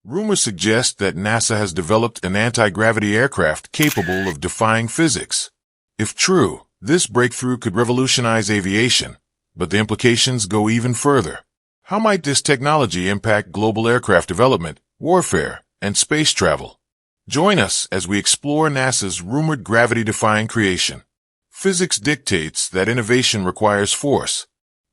Rumors suggest that NASA has developed an anti-gravity aircraft capable of defying physics. If true, this breakthrough could revolutionize aviation, but the implications go even further. How might this technology impact global aircraft development, warfare, and space travel? Join us as we explore NASA's rumored gravity-defying creation. Physics dictates that innovation requires force.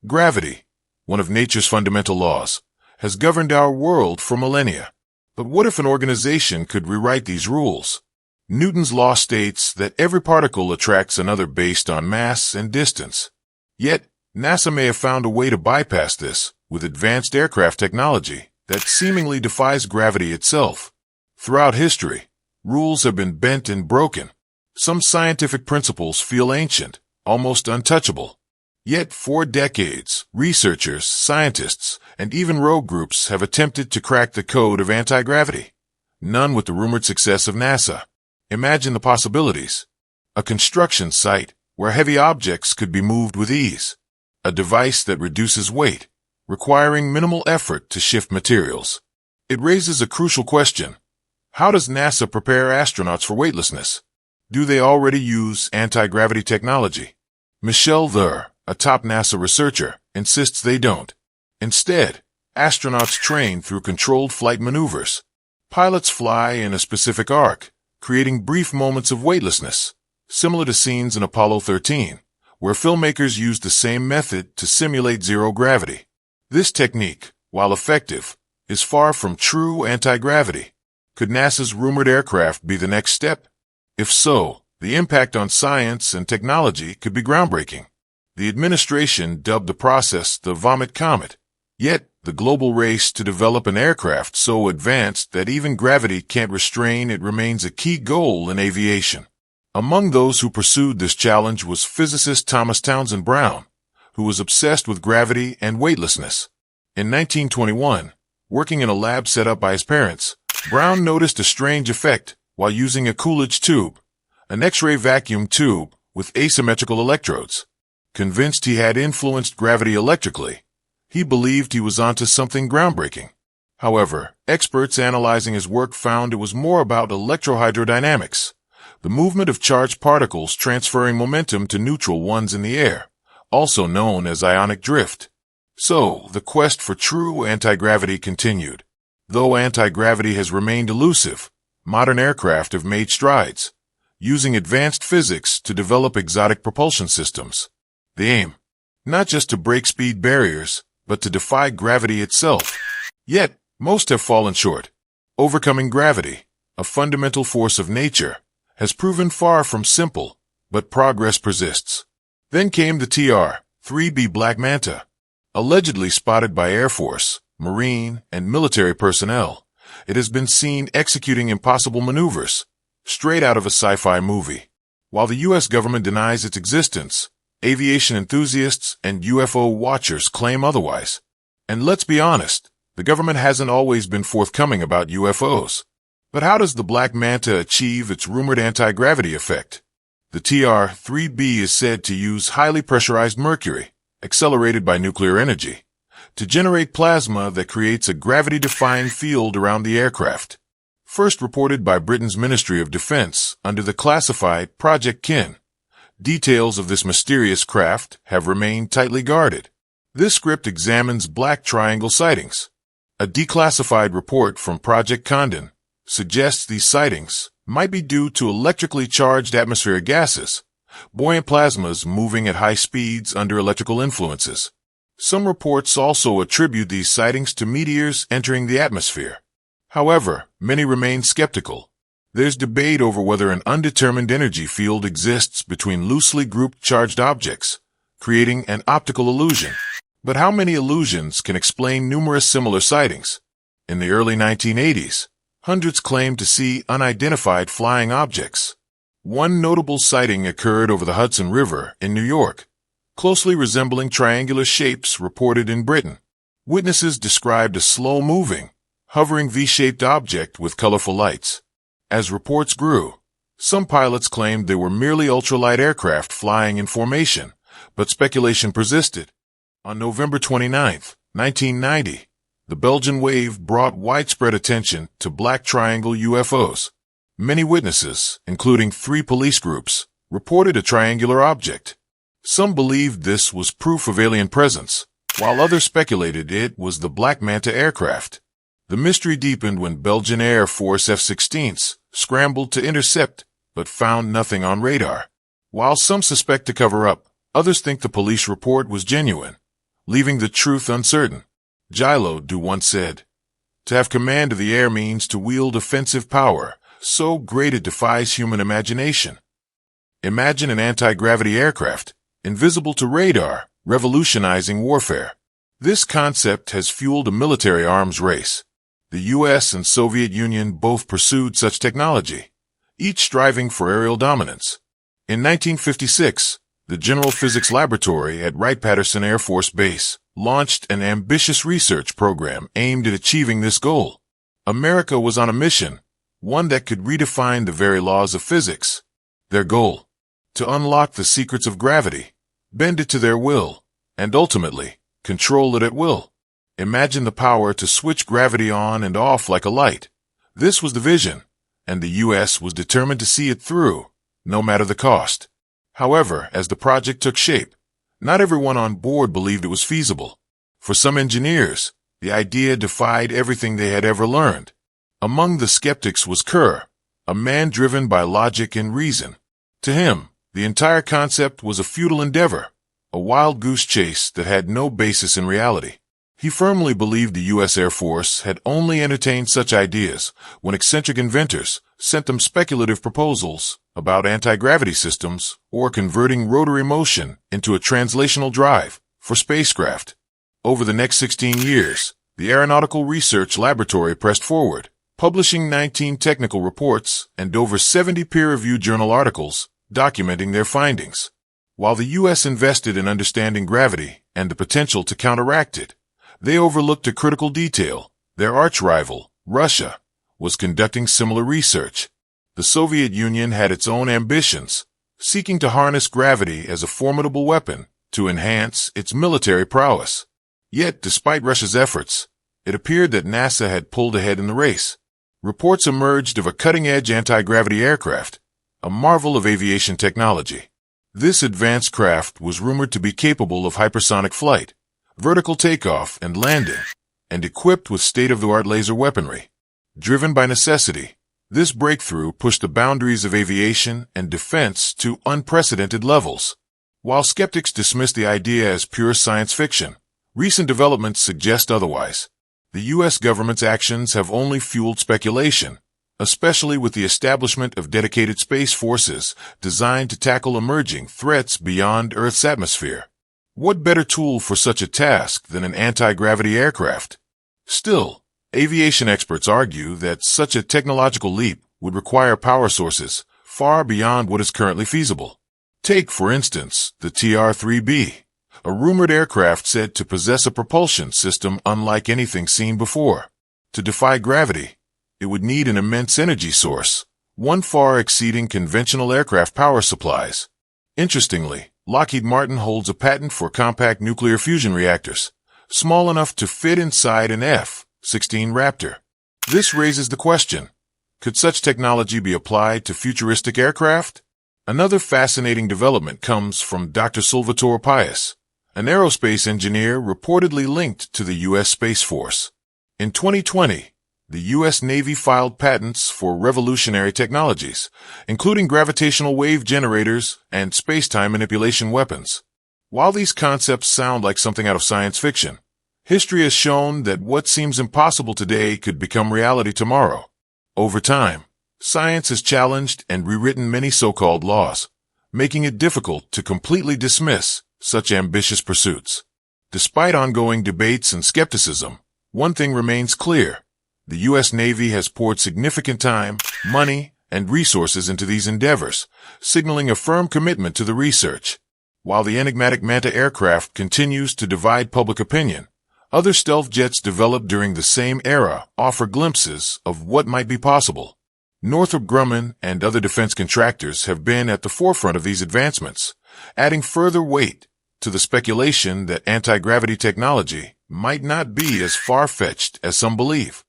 Gravity, one of nature's fundamental laws, has governed our world for millennia. But what if an organization could rewrite these rules? Newton's law states that every particle attracts another based on mass and distance. Yet, NASA may have found a way to bypass this with advanced aircraft technology that seemingly defies gravity itself. Throughout history, rules have been bent and broken. Some scientific principles feel ancient, almost untouchable. Yet, for decades, researchers, scientists, and even rogue groups have attempted to crack the code of anti-gravity. None with the rumored success of NASA. Imagine the possibilities. A construction site where heavy objects could be moved with ease. A device that reduces weight, requiring minimal effort to shift materials. It raises a crucial question. How does NASA prepare astronauts for weightlessness? Do they already use anti-gravity technology? Michelle There, a top NASA researcher, insists they don't. Instead, astronauts train through controlled flight maneuvers. Pilots fly in a specific arc, creating brief moments of weightlessness, similar to scenes in Apollo 13, where filmmakers used the same method to simulate zero gravity. This technique, while effective, is far from true anti-gravity. Could NASA's rumored aircraft be the next step? If so, the impact on science and technology could be groundbreaking. The administration dubbed the process the Vomit Comet. Yet, the global race to develop an aircraft so advanced that even gravity can't restrain it remains a key goal in aviation. Among those who pursued this challenge was physicist Thomas Townsend Brown, who was obsessed with gravity and weightlessness. In 1921, working in a lab set up by his parents, Brown noticed a strange effect while using a Coolidge tube, an X-ray vacuum tube with asymmetrical electrodes. Convinced he had influenced gravity electrically, he believed he was onto something groundbreaking. However, experts analyzing his work found it was more about electrohydrodynamics, the movement of charged particles transferring momentum to neutral ones in the air, also known as ionic drift. So, the quest for true anti-gravity continued. Though anti-gravity has remained elusive, modern aircraft have made strides, using advanced physics to develop exotic propulsion systems. The aim, not just to break speed barriers, but to defy gravity itself. Yet, most have fallen short. Overcoming gravity, a fundamental force of nature, has proven far from simple, but progress persists. Then came the TR-3B Black Manta. Allegedly spotted by Air Force, Marine, and military personnel, it has been seen executing impossible maneuvers, straight out of a sci-fi movie. While the U.S. government denies its existence, aviation enthusiasts and UFO watchers claim otherwise. And let's be honest, the government hasn't always been forthcoming about UFOs. But how does the Black Manta achieve its rumored anti-gravity effect? The TR-3B is said to use highly pressurized mercury, accelerated by nuclear energy, to generate plasma that creates a gravity-defying field around the aircraft. First reported by Britain's Ministry of Defense under the classified Project Kin. Details of this mysterious craft have remained tightly guarded. This script examines black triangle sightings. A declassified report from Project Condon suggests these sightings might be due to electrically charged atmospheric gases, buoyant plasmas moving at high speeds under electrical influences. Some reports also attribute these sightings to meteors entering the atmosphere. However, many remain skeptical. There's debate over whether an undetermined energy field exists between loosely grouped charged objects, creating an optical illusion. But how many illusions can explain numerous similar sightings? In the early 1980s, hundreds claimed to see unidentified flying objects. One notable sighting occurred over the Hudson River in New York, closely resembling triangular shapes reported in Britain. Witnesses described a slow-moving, hovering V-shaped object with colorful lights. As reports grew, some pilots claimed they were merely ultralight aircraft flying in formation, but speculation persisted. On November 29, 1990, The Belgian wave brought widespread attention to black triangle UFOs. Many witnesses, including 3 police groups, reported a triangular object. Some believed this was proof of alien presence, while others speculated it was the Black Manta aircraft. The mystery deepened when Belgian Air Force F-16s scrambled to intercept but found nothing on radar. While some suspect a cover-up, others think the police report was genuine, leaving the truth uncertain. Gilo Du once said, "To have command of the air means to wield offensive power, so great it defies human imagination." Imagine an anti-gravity aircraft, invisible to radar, revolutionizing warfare. This concept has fueled a military arms race. The U.S. and Soviet Union both pursued such technology, each striving for aerial dominance. In 1956, the General Physics Laboratory at Wright-Patterson Air Force Base launched an ambitious research program aimed at achieving this goal. America was on a mission, one that could redefine the very laws of physics. Their goal: to unlock the secrets of gravity, bend it to their will, and ultimately, control it at will. Imagine the power to switch gravity on and off like a light. This was the vision, and the U.S. was determined to see it through, no matter the cost. However, as the project took shape, not everyone on board believed it was feasible. For some engineers, the idea defied everything they had ever learned. Among the skeptics was Kerr, a man driven by logic and reason. To him, the entire concept was a futile endeavor, a wild goose chase that had no basis in reality. He firmly believed the U.S. Air Force had only entertained such ideas when eccentric inventors sent them speculative proposals about anti-gravity systems or converting rotary motion into a translational drive for spacecraft. Over the next 16 years, the Aeronautical Research Laboratory pressed forward, publishing 19 technical reports and over 70 peer-reviewed journal articles documenting their findings. While the U.S. invested in understanding gravity and the potential to counteract it, they overlooked a critical detail. Their arch-rival, Russia, was conducting similar research. The Soviet Union had its own ambitions, seeking to harness gravity as a formidable weapon to enhance its military prowess. Yet, despite Russia's efforts, it appeared that NASA had pulled ahead in the race. Reports emerged of a cutting-edge anti-gravity aircraft, a marvel of aviation technology. This advanced craft was rumored to be capable of hypersonic flight, vertical takeoff and landing, and equipped with state-of-the-art laser weaponry. Driven by necessity, this breakthrough pushed the boundaries of aviation and defense to unprecedented levels. While skeptics dismiss the idea as pure science fiction, recent developments suggest otherwise. The U.S. government's actions have only fueled speculation, especially with the establishment of dedicated space forces designed to tackle emerging threats beyond Earth's atmosphere. What better tool for such a task than an anti-gravity aircraft? Still, aviation experts argue that such a technological leap would require power sources far beyond what is currently feasible. Take, for instance, the TR-3B, a rumored aircraft said to possess a propulsion system unlike anything seen before. To defy gravity, it would need an immense energy source, one far exceeding conventional aircraft power supplies. Interestingly, Lockheed Martin holds a patent for compact nuclear fusion reactors, small enough to fit inside an F-16 Raptor. This raises the question, could such technology be applied to futuristic aircraft? Another fascinating development comes from Dr. Salvatore Pais, an aerospace engineer reportedly linked to the U.S. Space Force. In 2020, the U.S. Navy filed patents for revolutionary technologies, including gravitational wave generators and space-time manipulation weapons. While these concepts sound like something out of science fiction, history has shown that what seems impossible today could become reality tomorrow. Over time, science has challenged and rewritten many so-called laws, making it difficult to completely dismiss such ambitious pursuits. Despite ongoing debates and skepticism, one thing remains clear. The U.S. Navy has poured significant time, money, and resources into these endeavors, signaling a firm commitment to the research. While the enigmatic Manta aircraft continues to divide public opinion, other stealth jets developed during the same era offer glimpses of what might be possible. Northrop Grumman and other defense contractors have been at the forefront of these advancements, adding further weight to the speculation that anti-gravity technology might not be as far-fetched as some believe.